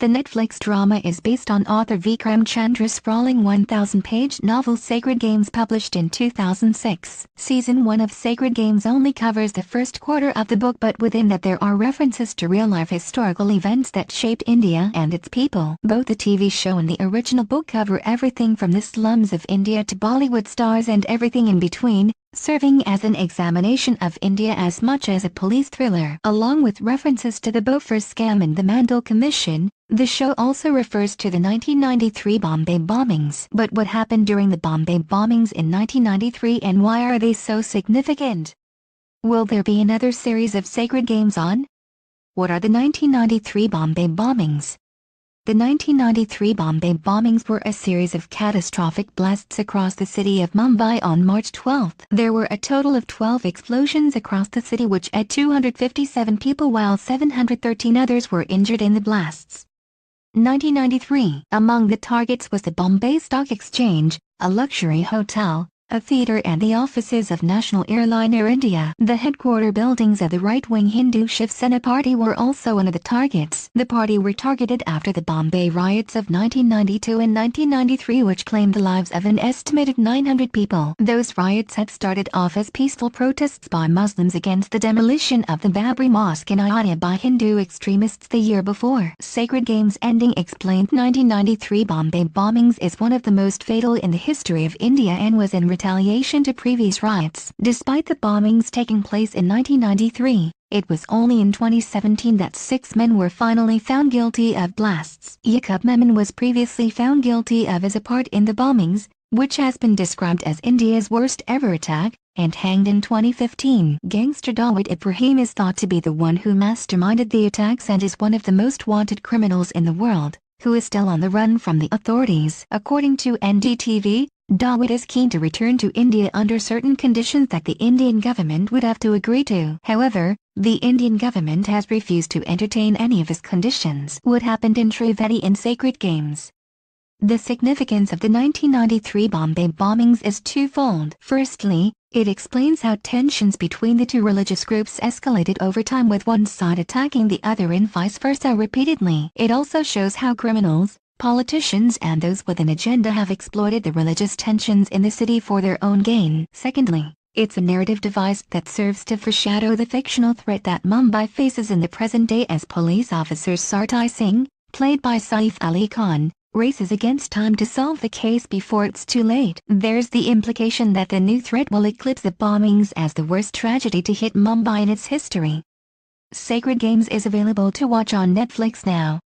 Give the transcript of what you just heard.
The Netflix drama is based on author Vikram Chandra's sprawling 1,000-page novel Sacred Games, published in 2006. Season 1 of Sacred Games only covers the first quarter of the book, but within that there are references to real-life historical events that shaped India and its people. Both the TV show and the original book cover everything from the slums of India to Bollywood stars and everything in between, serving as an examination of India as much as a police thriller. Along with references to the Beaufort scam and the Mandal Commission, the show also refers to the 1993 Bombay bombings. But what happened during the Bombay bombings in 1993, and why are they so significant? Will there be another series of Sacred Games on? What are the 1993 Bombay bombings? The 1993 Bombay bombings were a series of catastrophic blasts across the city of Mumbai on March 12. There were a total of 12 explosions across the city, which had 257 people, while 713 others were injured in the blasts. 1993. Among the targets was the Bombay Stock Exchange, a luxury hotel, a theatre and the offices of national airline Air India. The headquarter buildings of the right-wing Hindu Shiv Sena party were also one of the targets. The party were targeted after the Bombay riots of 1992 and 1993, which claimed the lives of an estimated 900 people. Those riots had started off as peaceful protests by Muslims against the demolition of the Babri Mosque in Ayodhya by Hindu extremists the year before. Sacred Games ending explained 1993 Bombay bombings is one of the most fatal in the history of India and was in retaliation to previous riots. Despite the bombings taking place in 1993, it was only in 2017 that 6 men were finally found guilty of blasts. Yaqub Memon was previously found guilty of his part in the bombings, which has been described as India's worst ever attack, and hanged in 2015. Gangster Dawood Ibrahim is thought to be the one who masterminded the attacks and is one of the most wanted criminals in the world, who is still on the run from the authorities. According to NDTV, Dawood is keen to return to India under certain conditions that the Indian government would have to agree to. However, the Indian government has refused to entertain any of his conditions. What happened in Trivedi in Sacred Games? The significance of the 1993 Bombay bombings is twofold. Firstly, it explains how tensions between the two religious groups escalated over time, with one side attacking the other and vice versa repeatedly. It also shows how criminals, politicians and those with an agenda have exploited the religious tensions in the city for their own gain. Secondly, it's a narrative device that serves to foreshadow the fictional threat that Mumbai faces in the present day, as police officer Sartai Singh, played by Saif Ali Khan, races against time to solve the case before it's too late. There's the implication that the new threat will eclipse the bombings as the worst tragedy to hit Mumbai in its history. Sacred Games is available to watch on Netflix now.